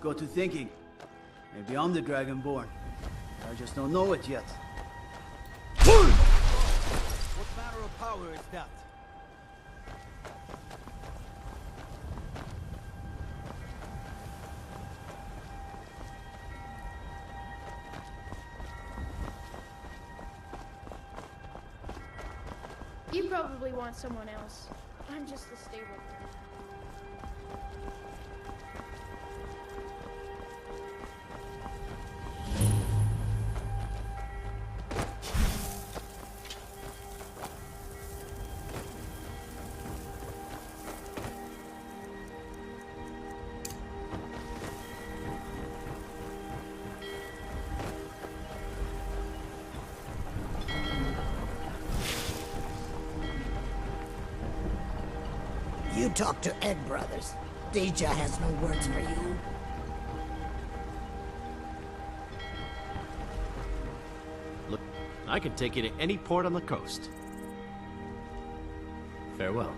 Got to thinking. Maybe I'm the Dragonborn. I just don't know it yet. What manner of power is that? You probably want someone else. I'm just the stable. You talk to Ed Brothers. Deja has no words for you. Look, I can take you to any port on the coast. Farewell.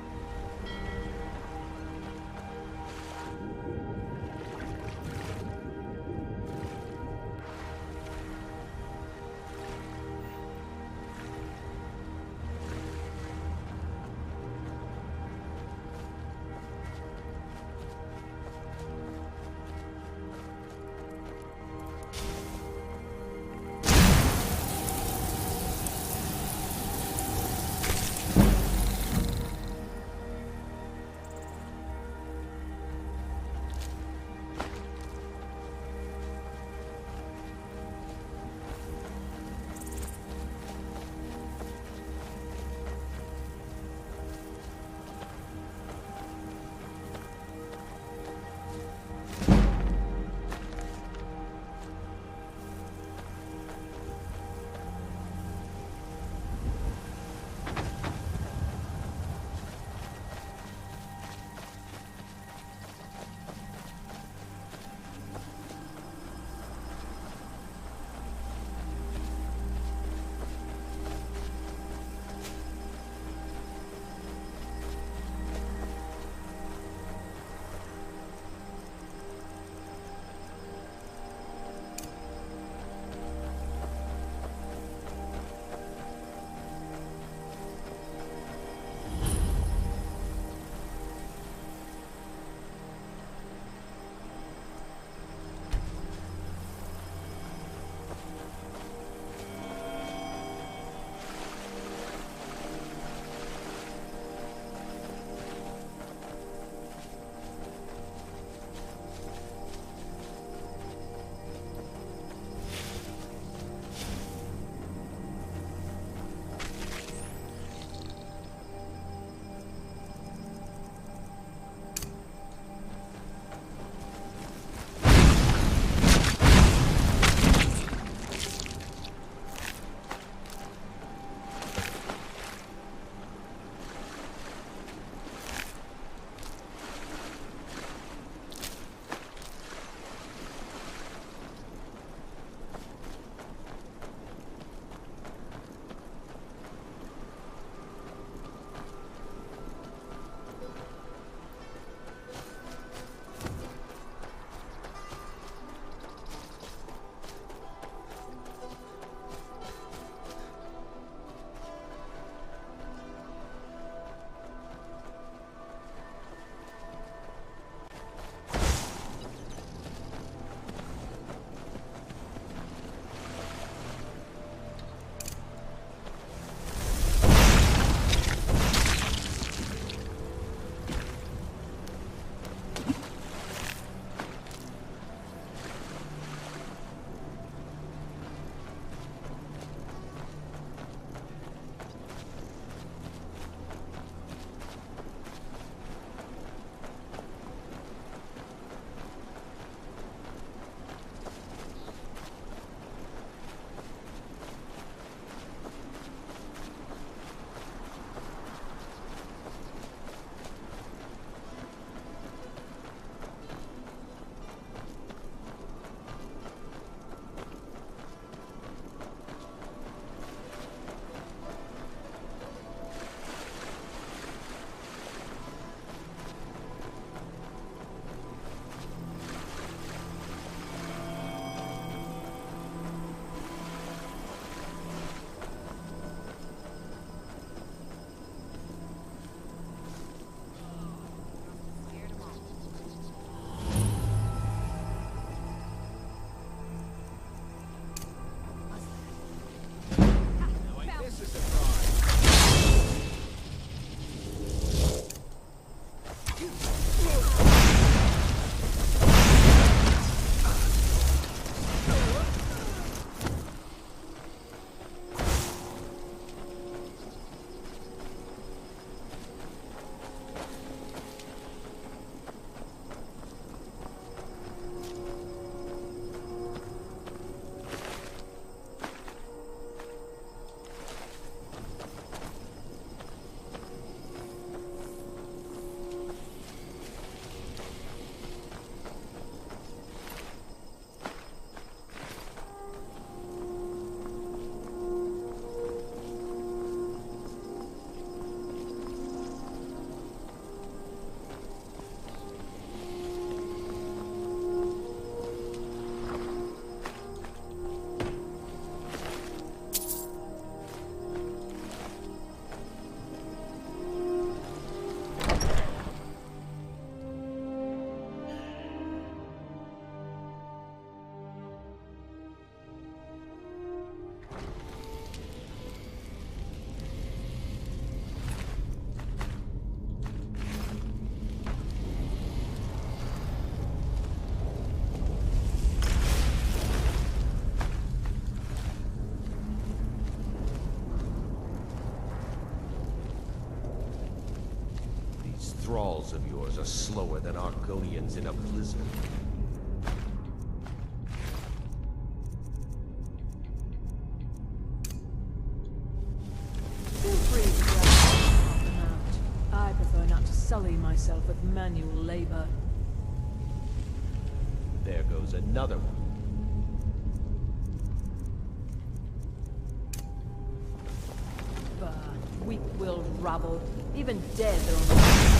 thralls of yours are slower than Argonians in a blizzard. Feel free to help them out. I prefer not to sully myself with manual labor. There goes another one. Bah, weak-willed rabble. Even dead they're on the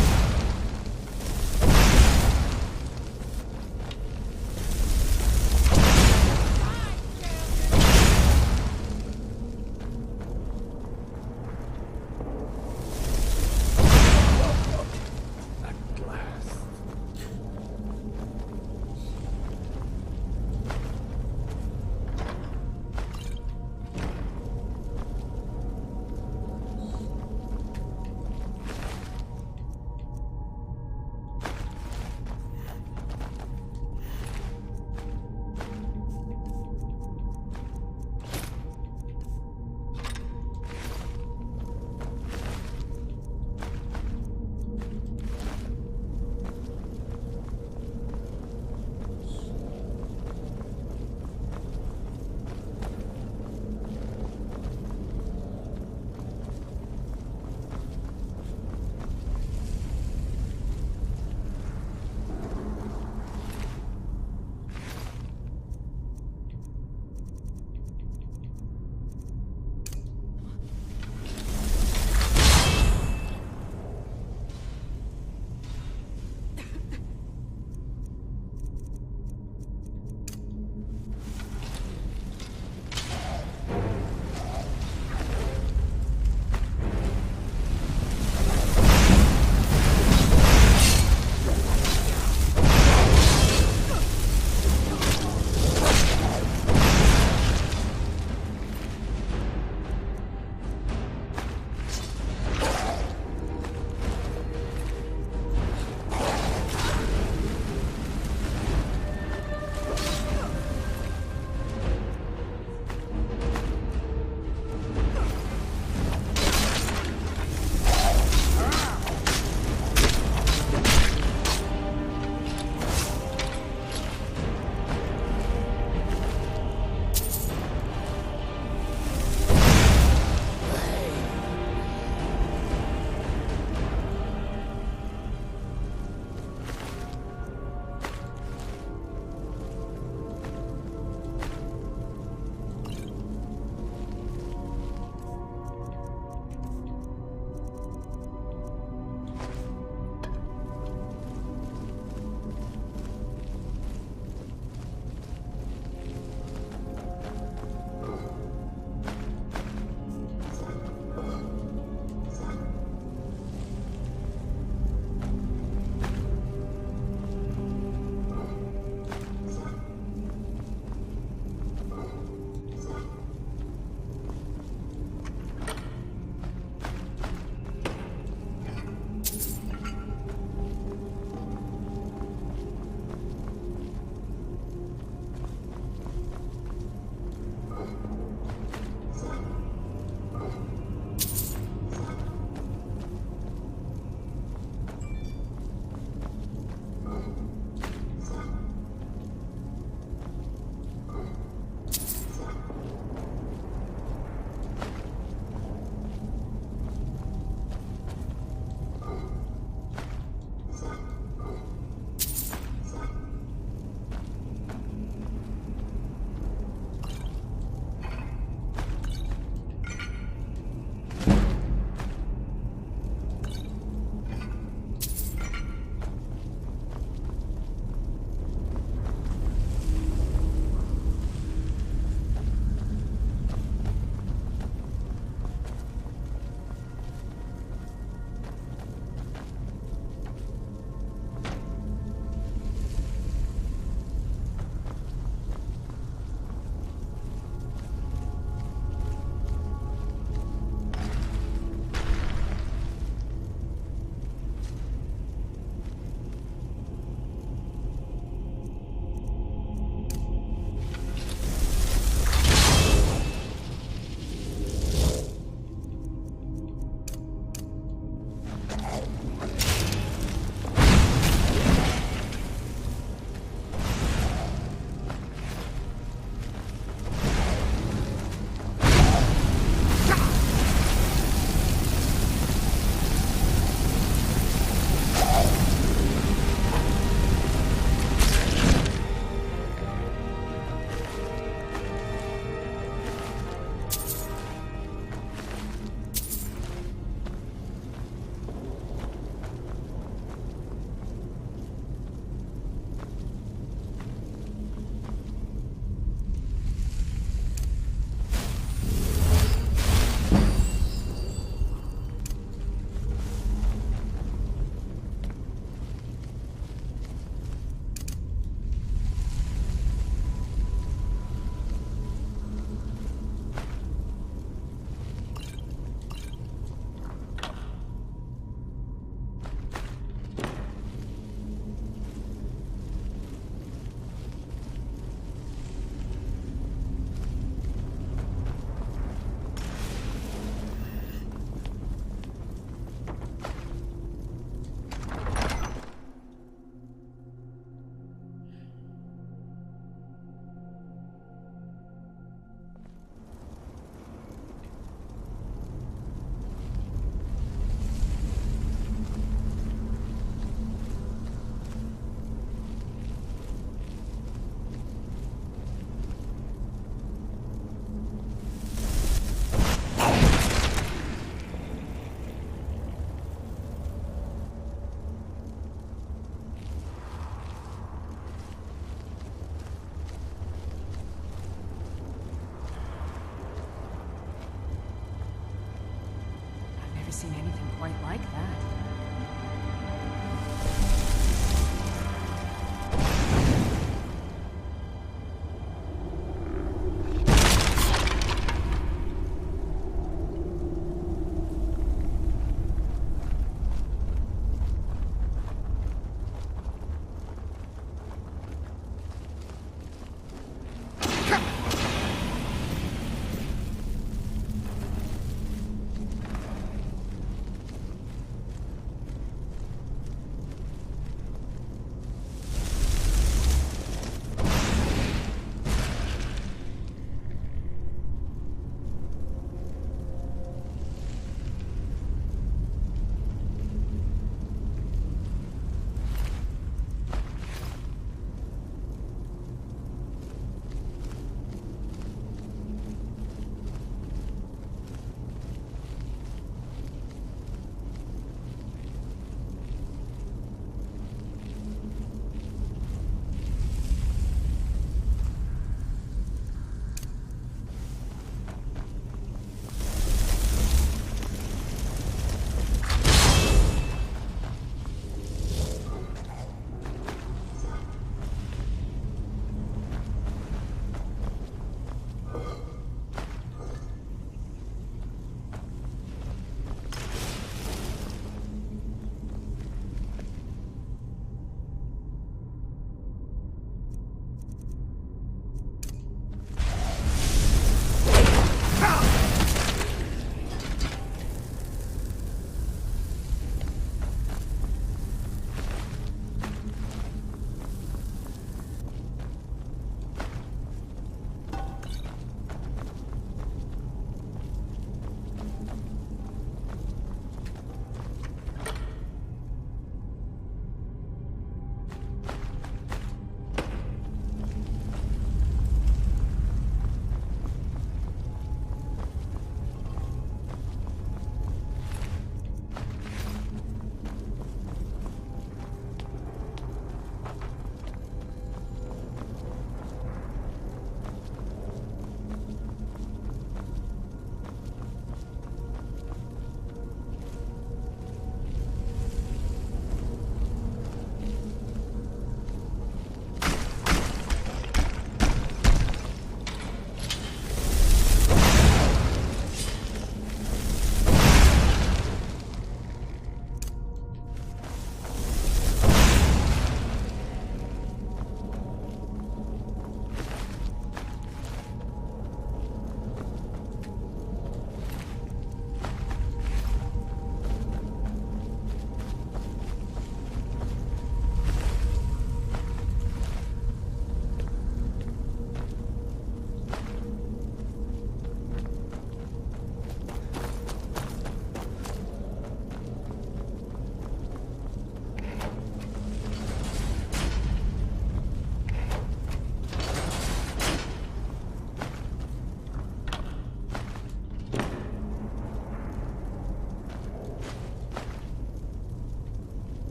never seen anything quite like that.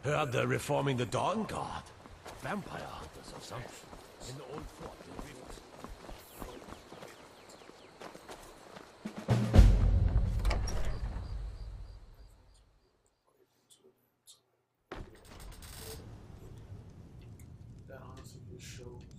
Heard they're reforming the Dawn Guard. Vampire hunters or something. In the old fort in Rivers. That honestly just shows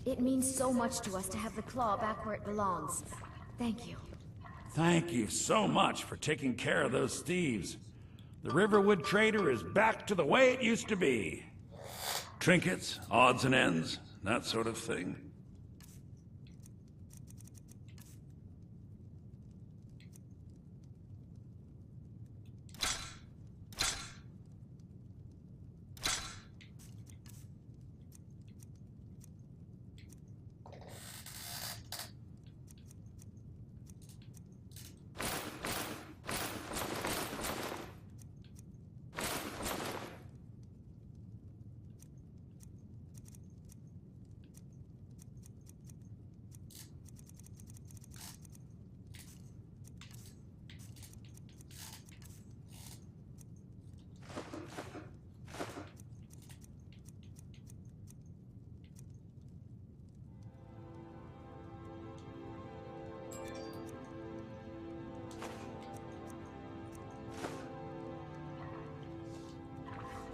It means so much to us to have the claw back where it belongs. Thank you. Thank you so much for taking care of those thieves. The Riverwood Trader is back to the way it used to be. Trinkets, odds and ends, that sort of thing.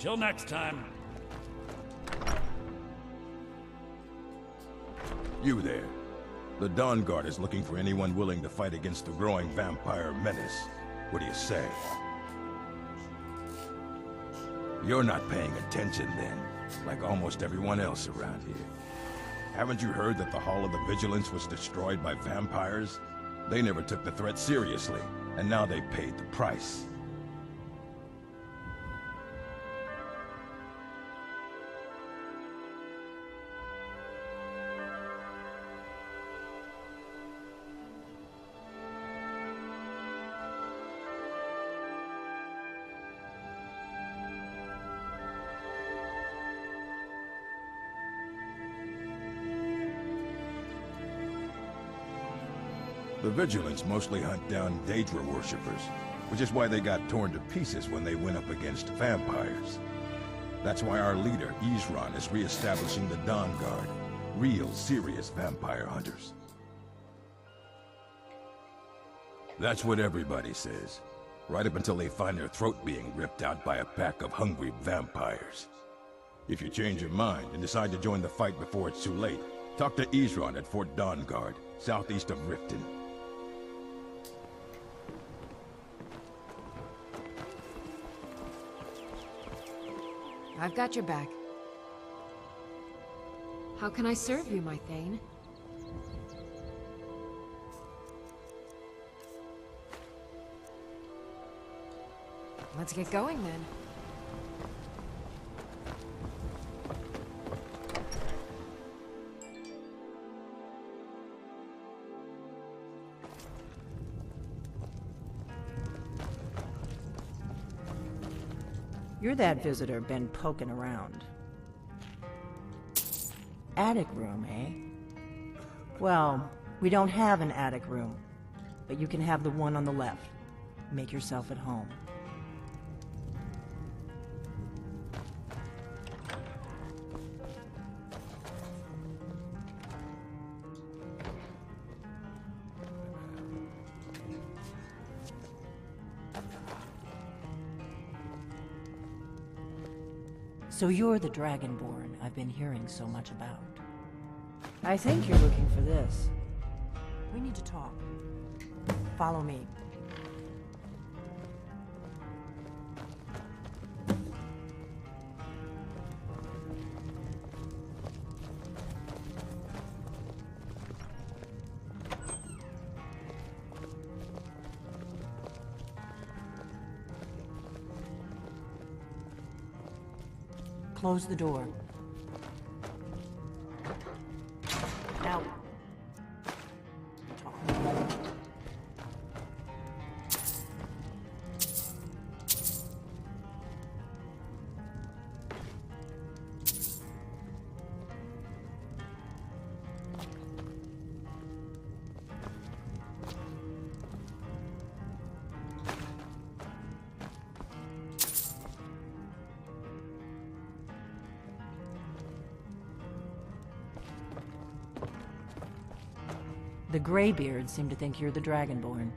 Till next time. You there. The Dawn Guard is looking for anyone willing to fight against the growing vampire menace. What do you say? You're not paying attention then, like almost everyone else around here. Haven't you heard that the Hall of the Vigilance was destroyed by vampires? They never took the threat seriously, and now they paid the price. The Vigilants mostly hunt down Daedra worshippers, which is why they got torn to pieces when they went up against vampires. That's why our leader, Isran, is re-establishing the Dawn Guard, real, serious vampire hunters. That's what everybody says, right up until they find their throat being ripped out by a pack of hungry vampires. If you change your mind and decide to join the fight before it's too late, talk to Isran at Fort Dawn Guard, southeast of Riften. I've got your back. How can I serve you, my Thane? Let's get going then. You're that visitor been poking around. Attic room, eh? Well, we don't have an attic room, but you can have the one on the left. Make yourself at home. So you're the Dragonborn I've been hearing so much about. I think you're looking for this. We need to talk. Follow me. Close the door. Now. The Greybeards seem to think you're the Dragonborn.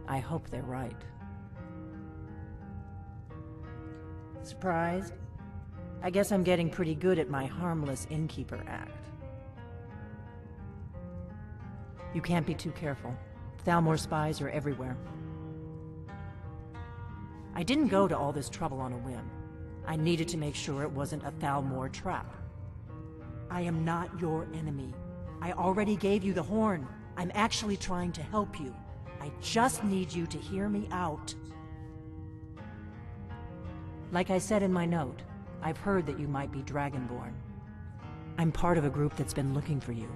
I hope they're right. Surprised? I guess I'm getting pretty good at my harmless innkeeper act. You can't be too careful. Thalmor spies are everywhere. I didn't go to all this trouble on a whim. I needed to make sure it wasn't a Thalmor trap. I am not your enemy. I already gave you the horn. I'm actually trying to help you. I just need you to hear me out. Like I said in my note, I've heard that you might be Dragonborn. I'm part of a group that's been looking for you.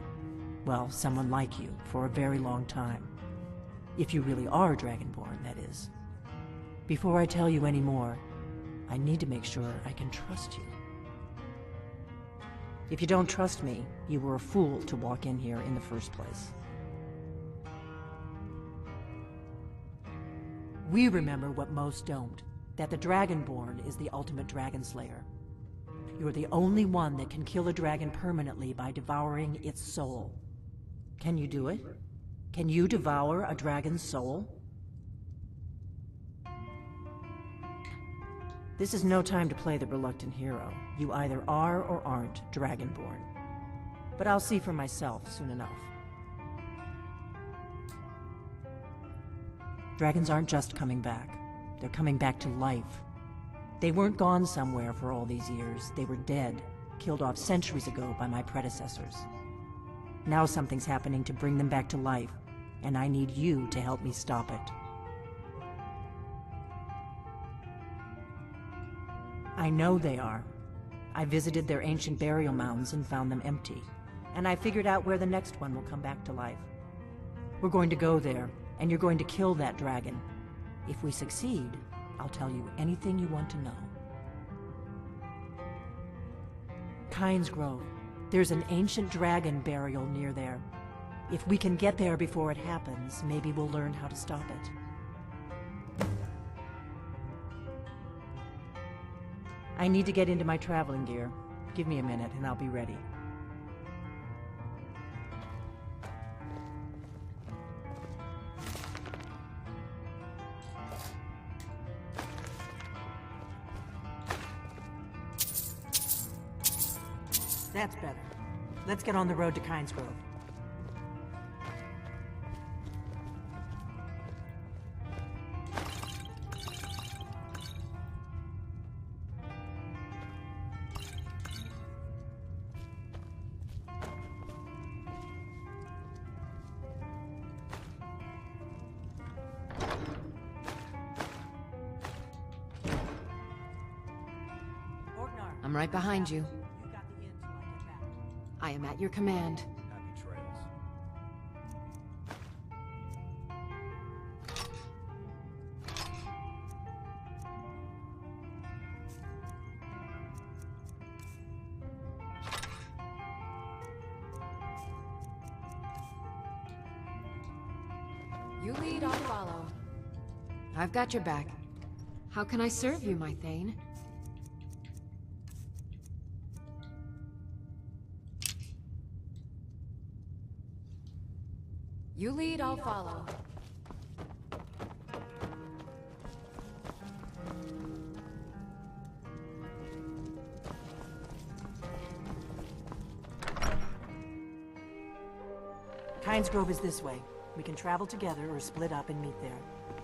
Well, someone like you, for a very long time. If you really are Dragonborn, that is. Before I tell you any more, I need to make sure I can trust you. If you don't trust me, you were a fool to walk in here in the first place. We remember what most don't, that the Dragonborn is the ultimate dragon slayer. You're the only one that can kill a dragon permanently by devouring its soul. Can you do it? Can you devour a dragon's soul? This is no time to play the reluctant hero. You either are or aren't Dragonborn. But I'll see for myself soon enough. Dragons aren't just coming back. They're coming back to life. They weren't gone somewhere for all these years. They were dead, killed off centuries ago by my predecessors. Now something's happening to bring them back to life, and I need you to help me stop it. I know they are. I visited their ancient burial mounds and found them empty, and I figured out where the next one will come back to life. We're going to go there, and you're going to kill that dragon. If we succeed, I'll tell you anything you want to know. Kynes Grove. There's an ancient dragon burial near there. If we can get there before it happens, maybe we'll learn how to stop it. I need to get into my traveling gear. Give me a minute and I'll be ready. That's better. Let's get on the road to Kynes Grove. I'm right behind you. I am at your command. Happy trails. You lead, I'll follow. I've got your back. How can I serve you, my Thane? You lead, I'll follow. Kynes Grove is this way. We can travel together or split up and meet there.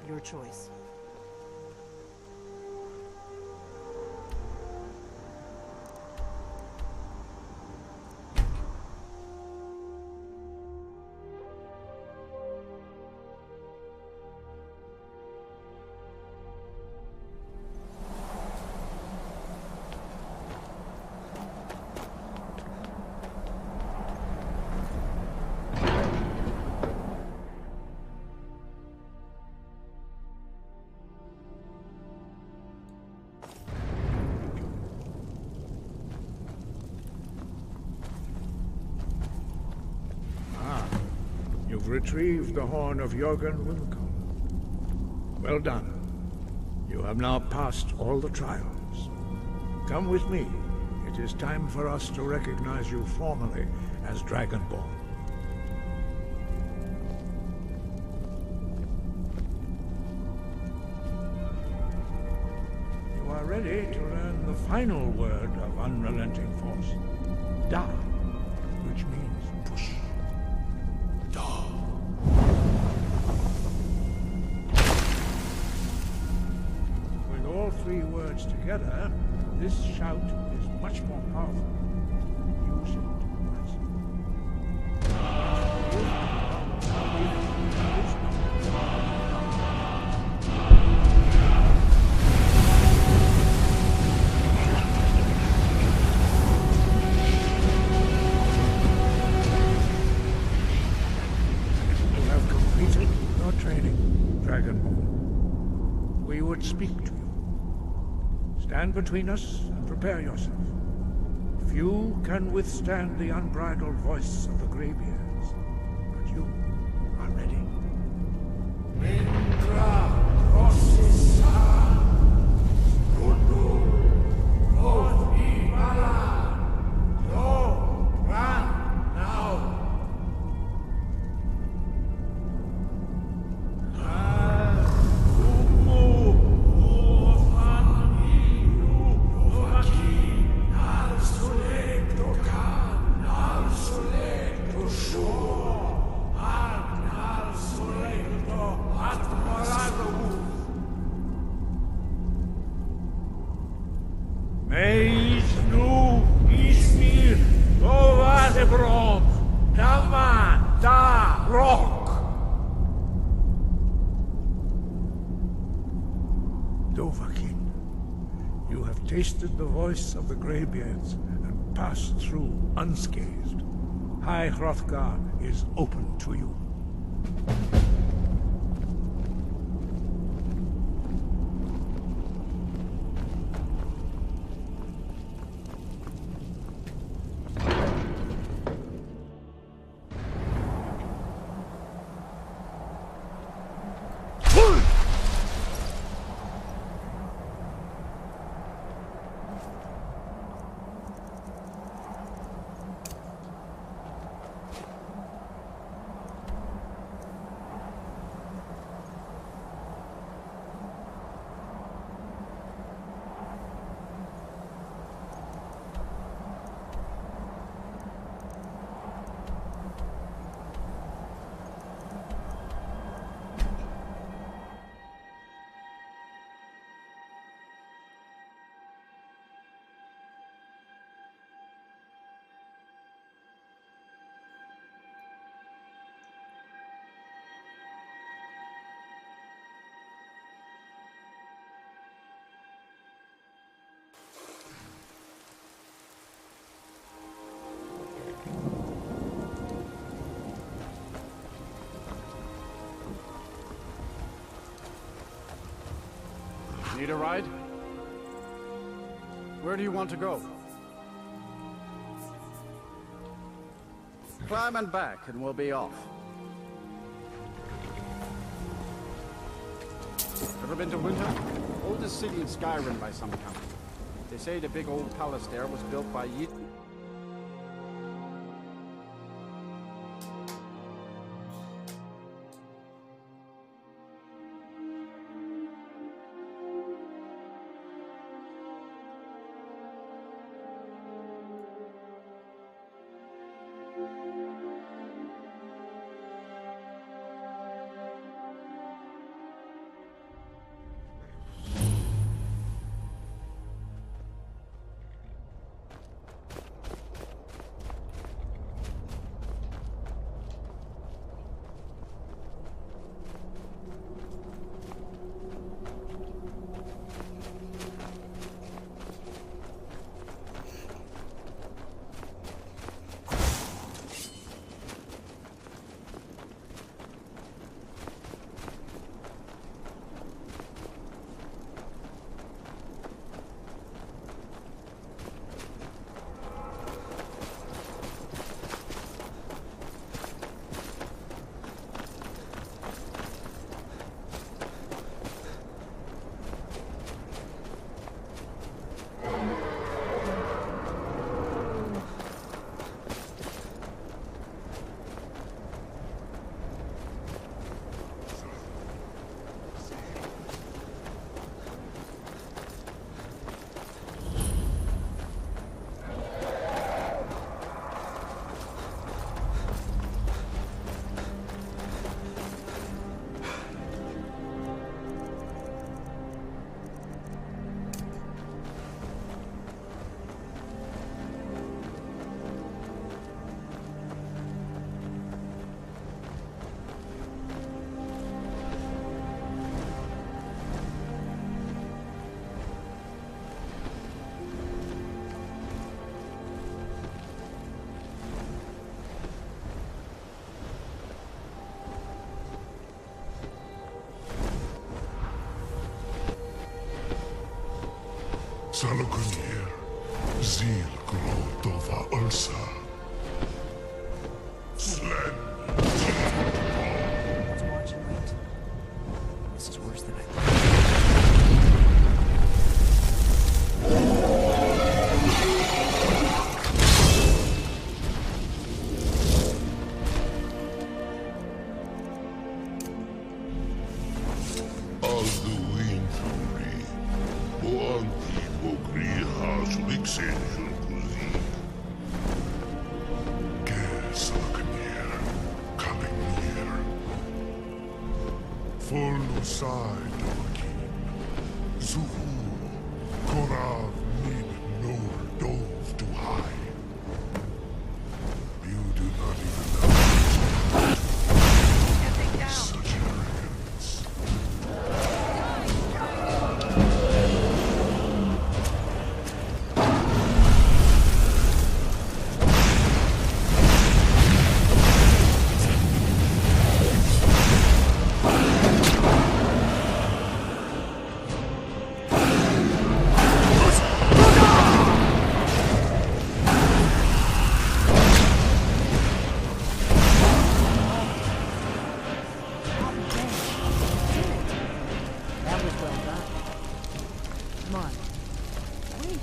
Your choice. You've retrieved the horn of Jörgen Wilco. Well done. You have now passed all the trials. Come with me. It is time for us to recognize you formally as Dragonborn. You are ready to learn the final word of unrelenting force. Da, which means push. With all three words together, this shout is much more powerful. Use it wisely. You have completed your training, Dragonborn. We would speak to you. Stand between us and prepare yourself. Few can withstand the unbridled voice of the Greybeards, but you are ready. You have tasted the voice of the Greybeards and passed through unscathed. High Hrothgar is open to you. Need a ride? Where do you want to go? Climb and back, and we'll be off. Ever been to Winter? Oldest city in Skyrim by some count. They say the big old palace there was built by Salagunir, Zil Grotova Ulsa. Slen. Let's watch and wait. This is worse than I thought. Alduin Boanti Bogriha Mixation Cuisine. Salagunir, coming near. Full side Dorkin. Zuhu, Korav Nin Nor Dove to hide. You do not even know. Such arrogance. That was well done. Come on. Wait.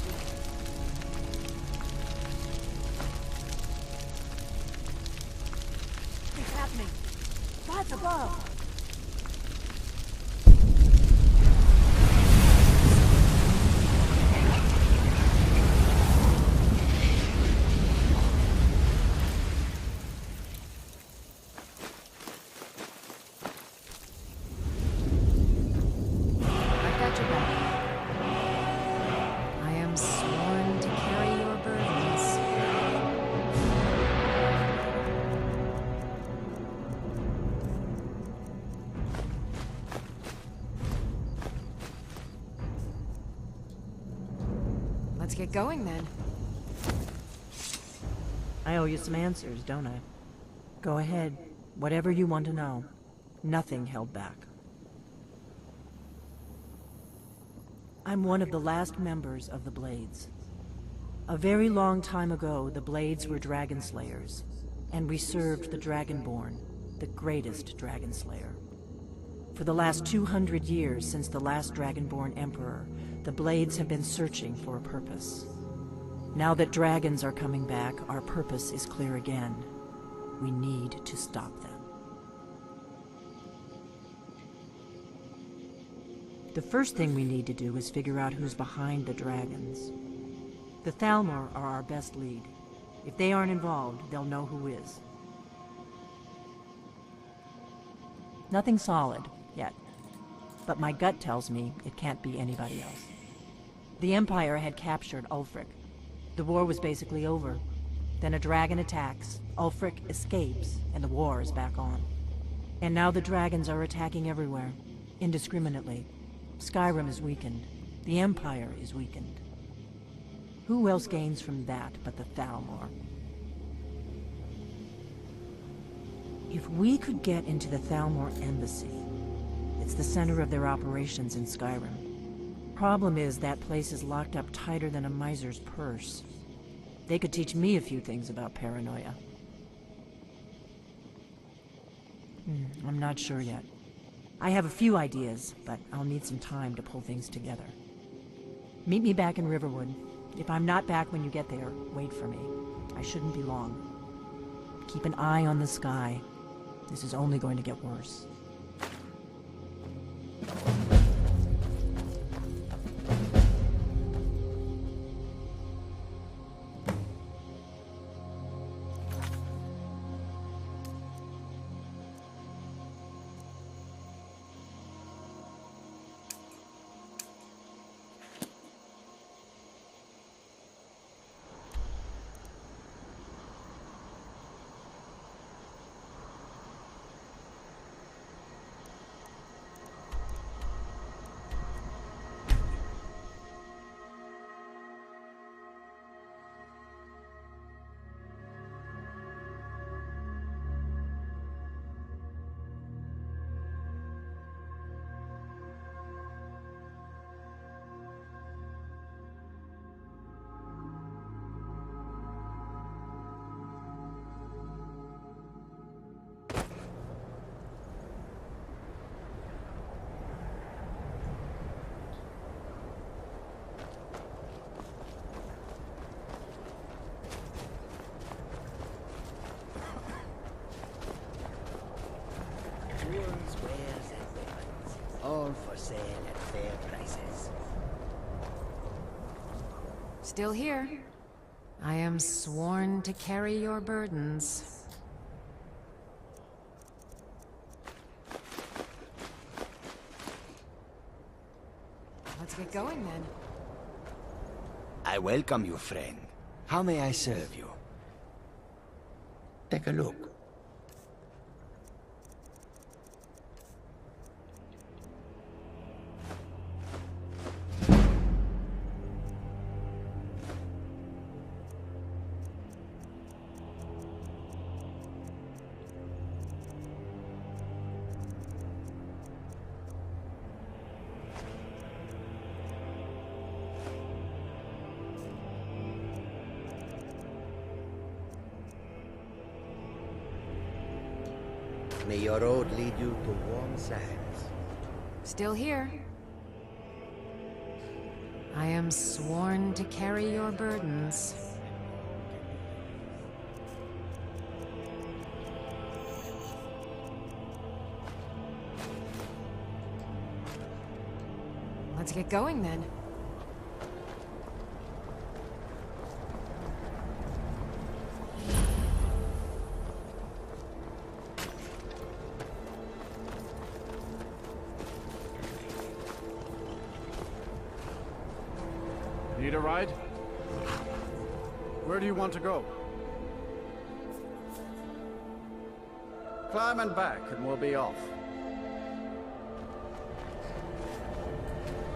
It's happening. God's above. I've got your back. I am sworn to carry your burdens. Let's get going then. I owe you some answers, don't I? Go ahead. Whatever you want to know. Nothing held back. I'm one of the last members of the Blades. A very long time ago, the Blades were dragon slayers, and we served the Dragonborn, the greatest dragon slayer. For the last 200 years since the last Dragonborn Emperor, the Blades have been searching for a purpose. Now that dragons are coming back, our purpose is clear again. We need to stop them. The first thing we need to do is figure out who's behind the dragons. The Thalmor are our best lead. If they aren't involved, they'll know who is. Nothing solid, yet. But my gut tells me it can't be anybody else. The Empire had captured Ulfric. The war was basically over. Then a dragon attacks, Ulfric escapes, and the war is back on. And now the dragons are attacking everywhere, indiscriminately. Skyrim is weakened. The Empire is weakened. Who else gains from that but the Thalmor? If we could get into the Thalmor embassy, it's the center of their operations in Skyrim. Problem is, that place is locked up tighter than a miser's purse. They could teach me a few things about paranoia. I'm not sure yet. I have a few ideas, but I'll need some time to pull things together. Meet me back in Riverwood. If I'm not back when you get there, wait for me. I shouldn't be long. Keep an eye on the sky. This is only going to get worse. All for sale at fair prices. Still here. I am sworn to carry your burdens. Let's get going then. I welcome you, friend. How may I serve you? Take a look. May your road lead you to warm sands. Still here. I am sworn to carry your burdens. Let's get going then. Need a ride? Where do you want to go? Climb and back and we'll be off.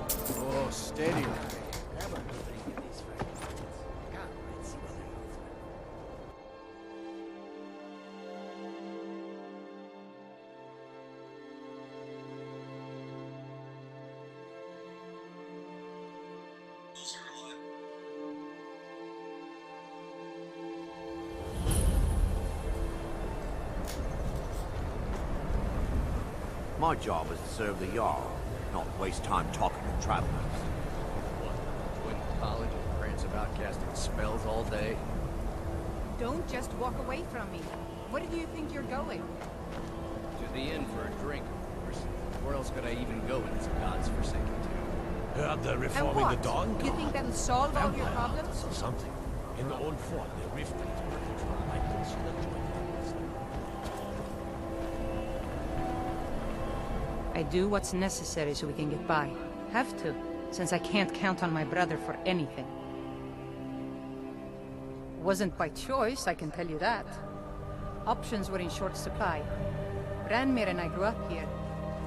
Oh, steady. My job is to serve the Jarl, not waste time talking to travelers. What? Going to college and prance about casting spells all day? Don't just walk away from me. Where do you think you're going? To the inn for a drink, of course. Where else could I even go in this god's forsaken town? Heard they're And reforming what? the Dawn God. You think that'll solve all your Vampire problems? hunters or something. In the old fort, the rift is I consider joining I do what's necessary so we can get by. Have to, since I can't count on my brother for anything. Wasn't by choice, I can tell you that. Options were in short supply. Branmir and I grew up here,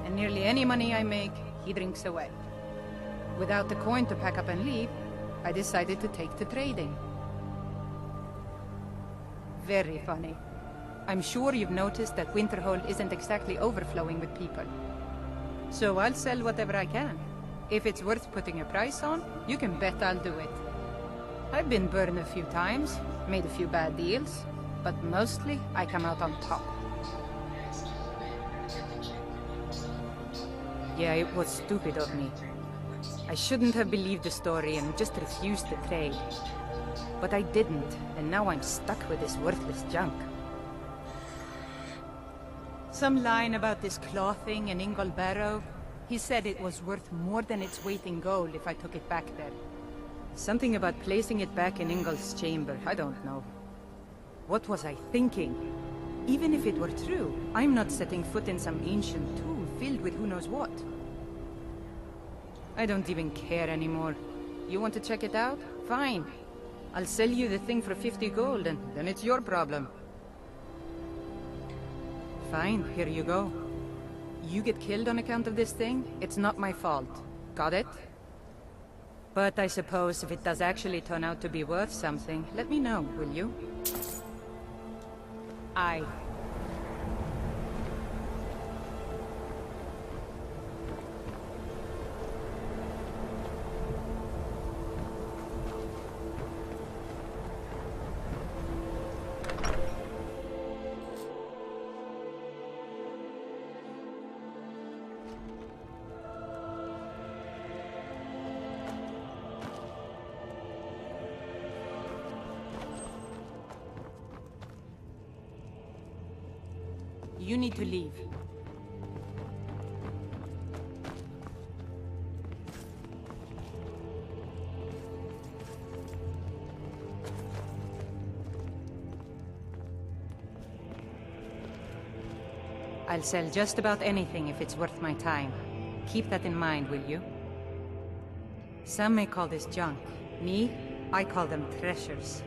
and nearly any money I make, he drinks away. Without the coin to pack up and leave, I decided to take to trading. Very funny. I'm sure you've noticed that Winterhold isn't exactly overflowing with people. So I'll sell whatever I can. If it's worth putting a price on, you can bet I'll do it. I've been burned a few times, made a few bad deals, but mostly I come out on top. Yeah, it was stupid of me. I shouldn't have believed the story and just refused to trade. But I didn't, and now I'm stuck with this worthless junk. Some line about this clothing in Ingol Barrow. He said it was worth more than its weight in gold if I took it back there. Something about placing it back in Ingol's chamber, I don't know. What was I thinking? Even if it were true, I'm not setting foot in some ancient tomb filled with who knows what. I don't even care anymore. You want to check it out? Fine. I'll sell you the thing for 50 gold, and then it's your problem. Fine, here you go. You get killed on account of this thing, it's not my fault. Got it? But I suppose if it does actually turn out to be worth something, let me know, will you? Aye. You need to leave. I'll sell just about anything if it's worth my time. Keep that in mind, will you? Some may call this junk. Me, I call them treasures.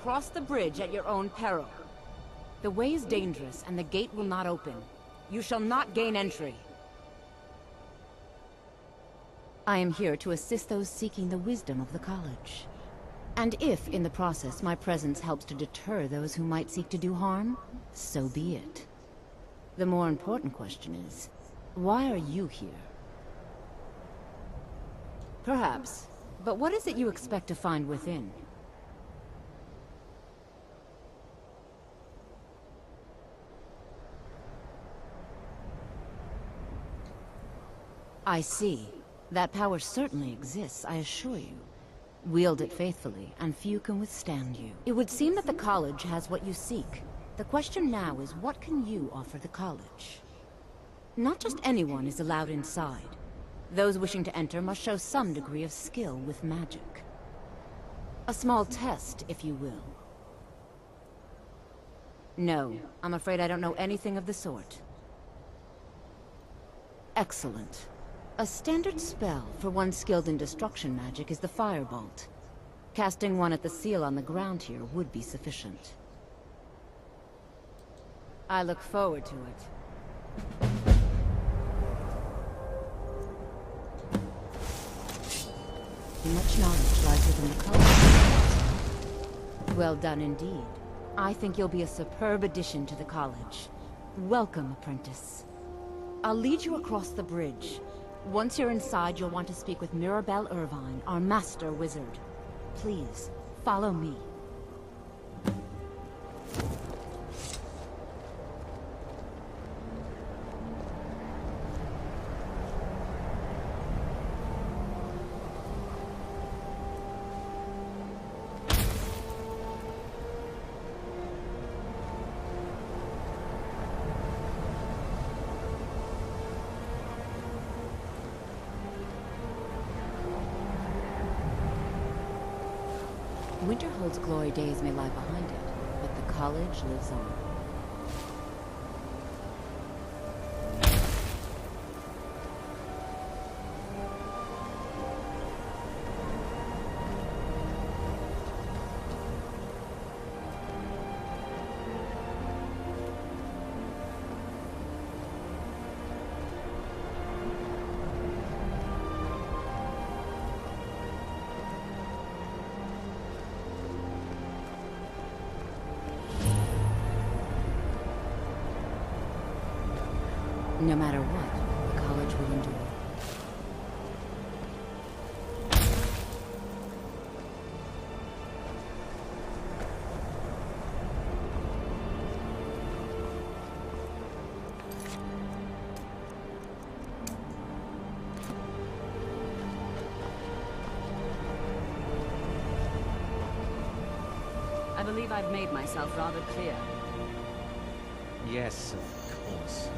Cross the bridge at your own peril. The way is dangerous, and the gate will not open. You shall not gain entry. I am here to assist those seeking the wisdom of the college. And if, in the process, my presence helps to deter those who might seek to do harm, so be it. The more important question is, why are you here? Perhaps, but what is it you expect to find within? I see. That power certainly exists, I assure you. Wield it faithfully, and few can withstand you. It would seem that the college has what you seek. The question now is, what can you offer the college? Not just anyone is allowed inside. Those wishing to enter must show some degree of skill with magic. A small test, if you will. No, I'm afraid I don't know anything of the sort. Excellent. A standard spell for one skilled in destruction magic is the Firebolt. Casting one at the seal on the ground here would be sufficient. I look forward to it. Much knowledge lies within the college. Well done indeed. I think you'll be a superb addition to the college. Welcome, apprentice. I'll lead you across the bridge. Once you're inside, you'll want to speak with Mirabelle Irvine, our master wizard. Please, follow me. Winterhold's glory days may lie behind it, but the college lives on. No matter what, the college will endure. I believe I've made myself rather clear. Yes, of course.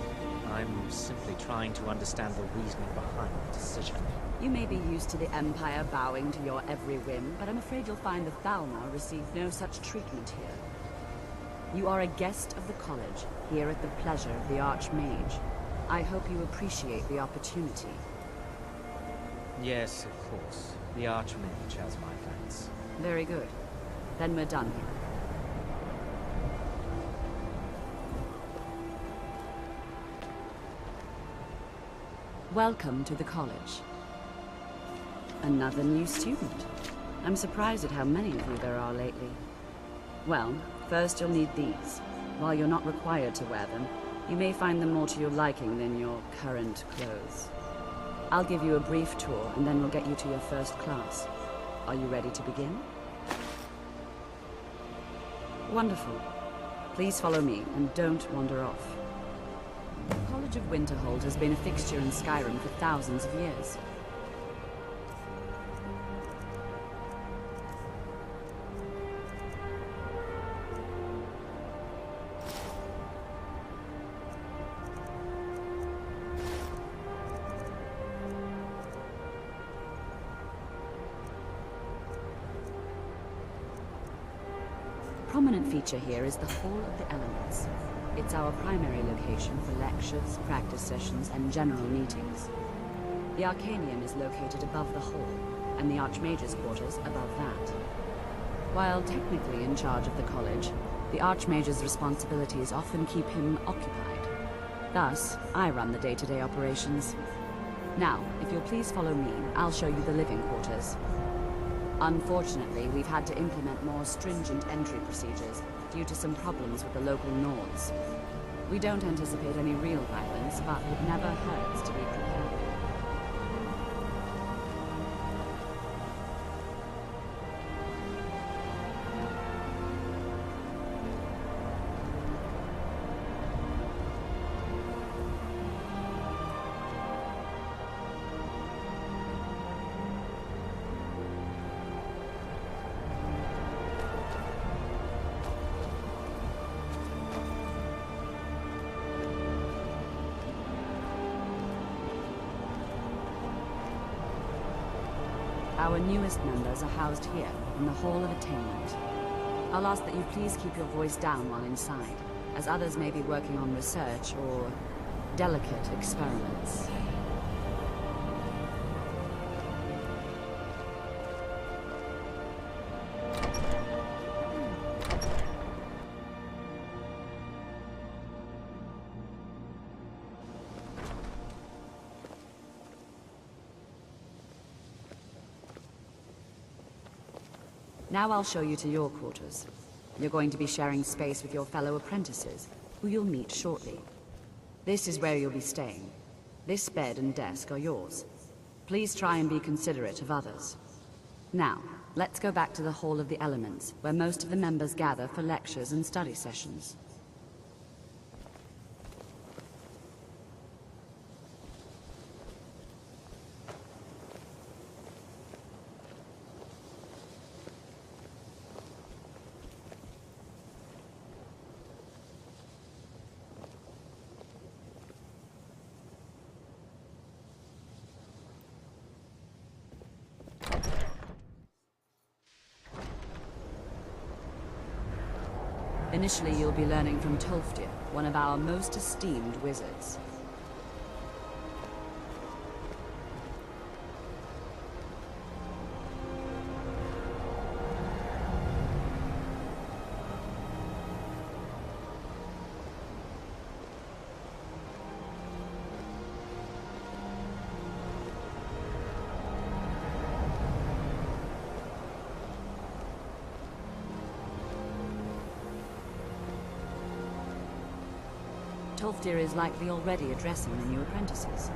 I'm simply trying to understand the reasoning behind the decision. You may be used to the Empire bowing to your every whim, but I'm afraid you'll find the Thalmor received no such treatment here. You are a guest of the college, here at the pleasure of the Archmage. I hope you appreciate the opportunity. Yes, of course. The Archmage has my thanks. Very good. Then we're done here. Welcome to the college. Another new student. I'm surprised at how many of you there are lately. Well, first you'll need these. While you're not required to wear them, you may find them more to your liking than your current clothes. I'll give you a brief tour, and then we'll get you to your first class. Are you ready to begin? Wonderful. Please follow me, and don't wander off. The College of Winterhold has been a fixture in Skyrim for thousands of years. Prominent feature here is the Hall of the Elements. It's our primary location for lectures, practice sessions, and general meetings. The Arcanium is located above the hall, and the Archmage's quarters above that. While technically in charge of the college, the Archmage's responsibilities often keep him occupied. Thus, I run the day-to-day operations. Now, if you'll please follow me, I'll show you the living quarters. Unfortunately, we've had to implement more stringent entry procedures due to some problems with the local Nords. We don't anticipate any real violence, but it never hurts to be prepared. Our newest members are housed here, in the Hall of Attainment. I'll ask that you please keep your voice down while inside, as others may be working on research or delicate experiments. Now I'll show you to your quarters. You're going to be sharing space with your fellow apprentices, who you'll meet shortly. This is where you'll be staying. This bed and desk are yours. Please try and be considerate of others. Now, let's go back to the Hall of the Elements, where most of the members gather for lectures and study sessions. Initially, you'll be learning from Tolfdir, one of our most esteemed wizards. Tolfdir is likely already addressing the new apprentices.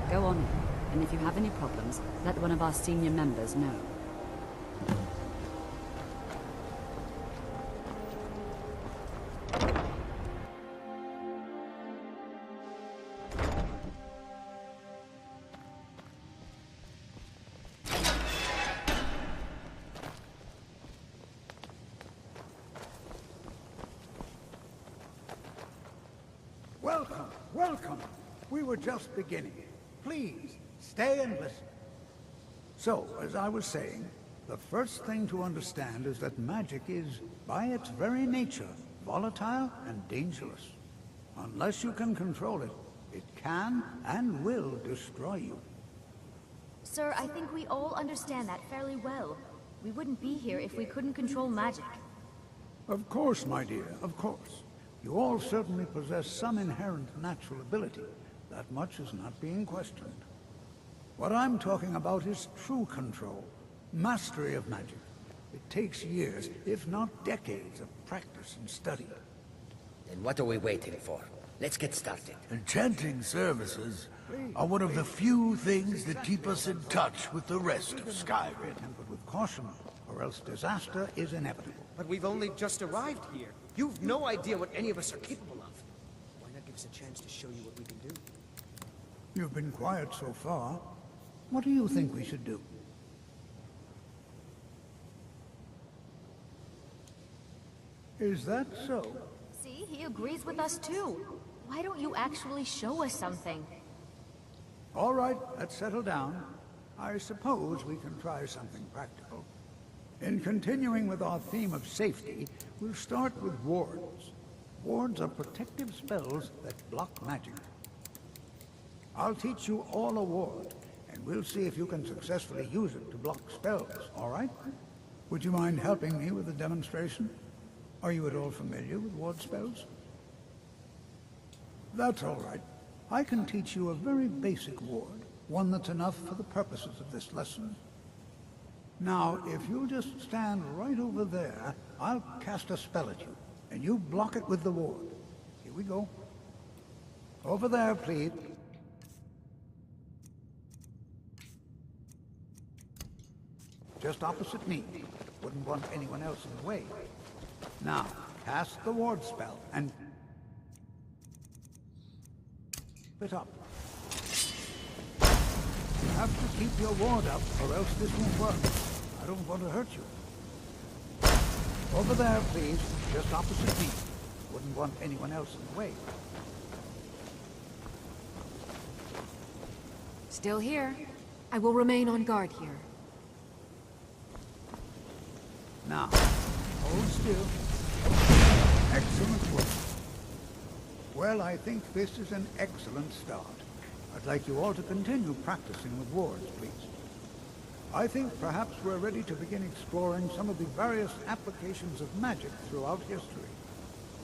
Go on in, and if you have any problems, let one of our senior members know. Welcome, welcome. We were just beginning. Please, stay and listen. So, as I was saying, the first thing to understand is that magic is, by its very nature, volatile and dangerous. Unless you can control it, it can and will destroy you. Sir, I think we all understand that fairly well. We wouldn't be here if we couldn't control magic. Of course, my dear, of course. You all certainly possess some inherent natural ability. That much is not being questioned. What I'm talking about is true control, mastery of magic. It takes years, if not decades, of practice and study. Then what are we waiting for? Let's get started. Enchanting services are one of the few things that keep us in touch with the rest of Skyrim. But with caution, or else disaster is inevitable. But we've only just arrived here. You've no idea what any of us are capable of. Why not give us a chance to show you what we can do? You've been quiet so far. What do you think we should do? Is that so? See, he agrees with us too. Why don't you actually show us something? All right, let's settle down. I suppose we can try something practical. In continuing with our theme of safety, we'll start with wards. Wards are protective spells that block magic. I'll teach you all a ward, and we'll see if you can successfully use it to block spells, all right? Would you mind helping me with the demonstration? Are you at all familiar with ward spells? That's all right. I can teach you a very basic ward, one that's enough for the purposes of this lesson. Now, if you'll just stand right over there, I'll cast a spell at you, and you block it with the ward. Here we go. Over there, please. Just opposite me. Wouldn't want anyone else in the way. Now, cast the ward spell, and... Spit up. You have to keep your ward up, or else this won't work. I don't want to hurt you. Over there, please. Just opposite me. Wouldn't want anyone else in the way. Still here. I will remain on guard here. Now, hold still. Excellent work. Well, I think this is an excellent start. I'd like you all to continue practicing with wards, please. I think perhaps we're ready to begin exploring some of the various applications of magic throughout history.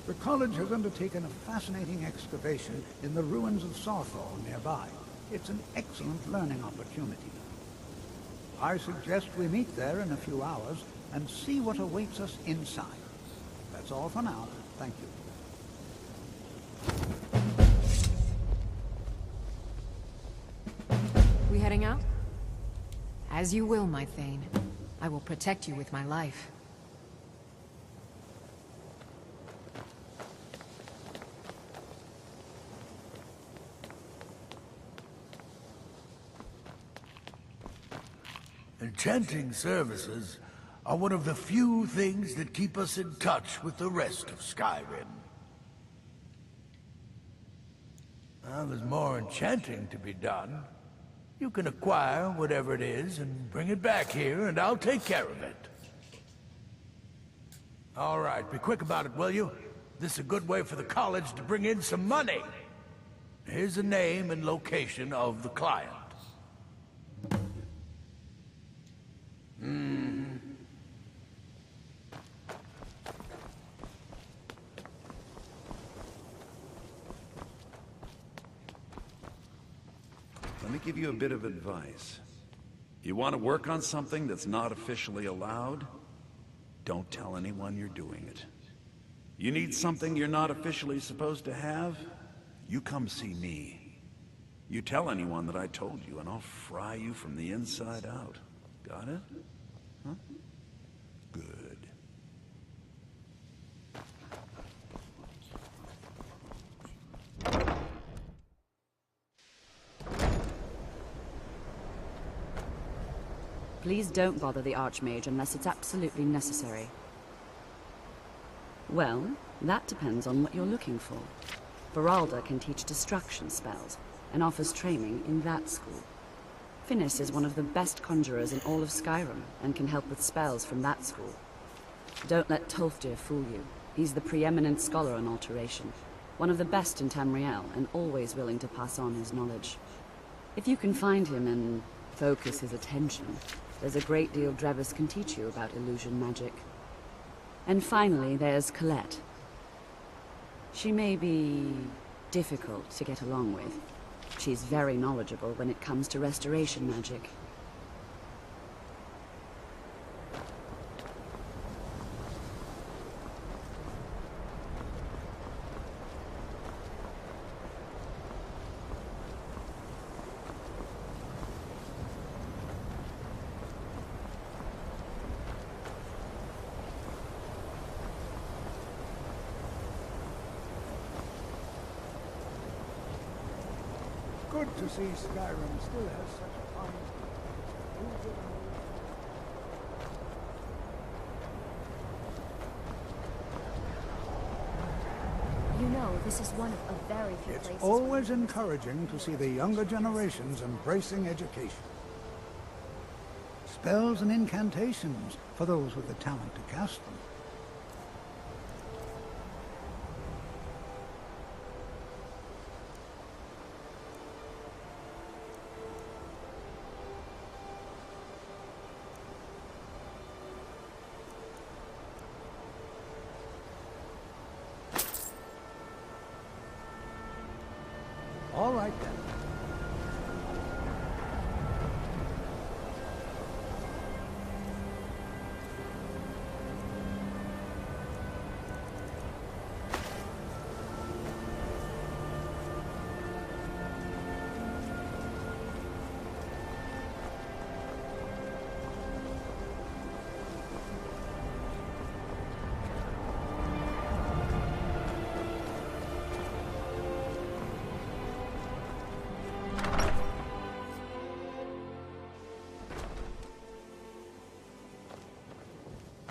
The college has undertaken a fascinating excavation in the ruins of Sawthorn nearby. It's an excellent learning opportunity. I suggest we meet there in a few hours and see what awaits us inside. That's all for now. Thank you. We heading out? As you will, my Thane. I will protect you with my life. Enchanting services are one of the few things that keep us in touch with the rest of Skyrim. Well, there's more enchanting to be done. You can acquire whatever it is and bring it back here, and I'll take care of it. All right, be quick about it, will you? This is a good way for the college to bring in some money. Here's the name and location of the client. Let me give you a bit of advice. You want to work on something that's not officially allowed? Don't tell anyone you're doing it. You need something you're not officially supposed to have? You come see me. You tell anyone that I told you, and I'll fry you from the inside out. Got it? Huh? Good. Please don't bother the Archmage unless it's absolutely necessary. Well, that depends on what you're looking for. Beralda can teach destruction spells, and offers training in that school. Finis is one of the best conjurers in all of Skyrim, and can help with spells from that school. Don't let Tolfdir fool you. He's the preeminent scholar on alteration, one of the best in Tamriel, and always willing to pass on his knowledge. If you can find him and focus his attention, there's a great deal Drevis can teach you about illusion magic. And finally, there's Colette. She may be difficult to get along with. She's very knowledgeable when it comes to restoration magic. Good to see Skyrim still has such a fine... You know, this is one of a very few It's places... always encouraging to see the younger generations embracing education. Spells and incantations for those with the talent to cast them. All right, then.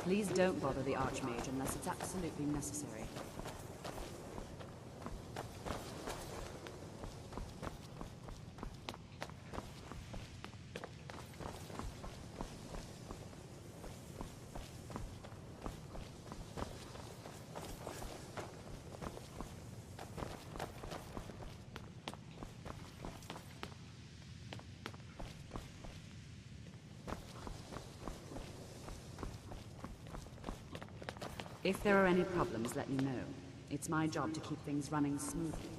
Please don't bother the Archmage unless it's absolutely necessary. If there are any problems, let me know. It's my job to keep things running smoothly.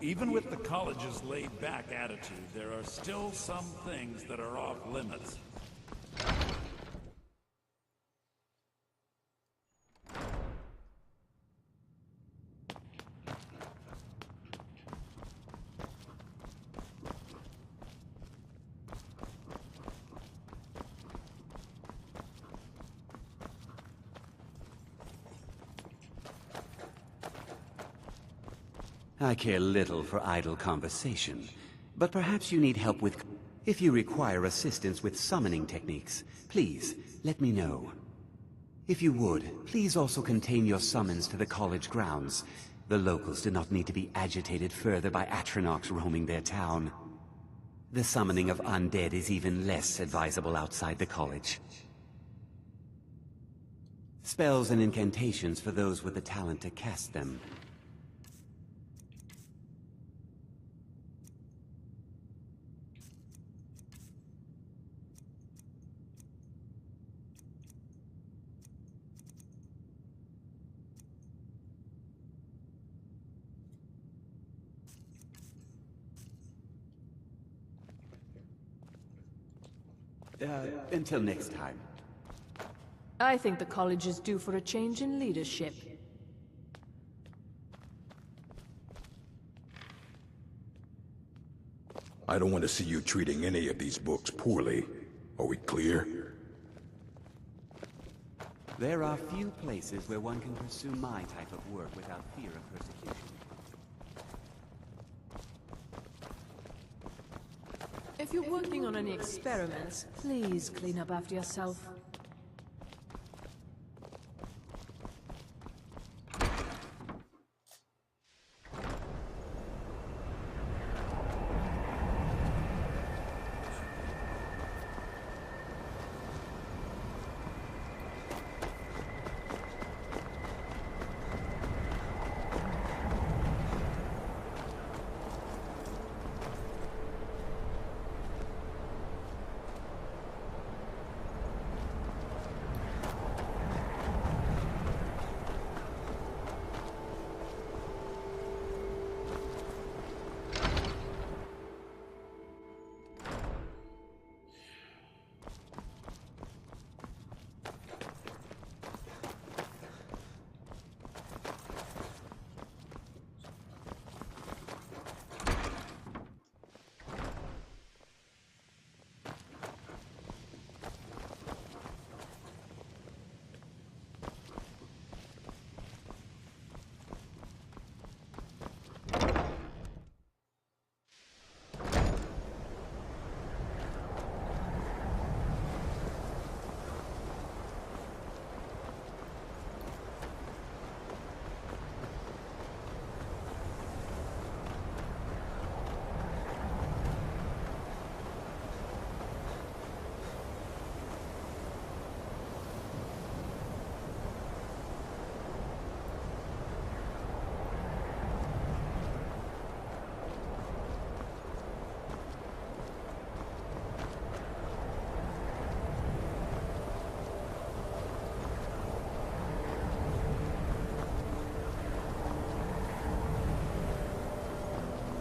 Even with the college's laid-back attitude, there are still some things that are off limits. I care little for idle conversation, but perhaps you need help with... If you require assistance with summoning techniques, please, let me know. If you would, please also contain your summons to the college grounds. The locals do not need to be agitated further by Atronachs roaming their town. The summoning of undead is even less advisable outside the college. Spells and incantations for those with the talent to cast them. Until next time. I think the college is due for a change in leadership. I don't want to see you treating any of these books poorly. Are we clear? There are few places where one can pursue my type of work without fear of persecution. If you're working on any experiments, please clean up after yourself.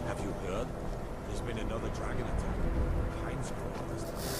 Have you heard? There's been another dragon attack. Pine Scroll this time.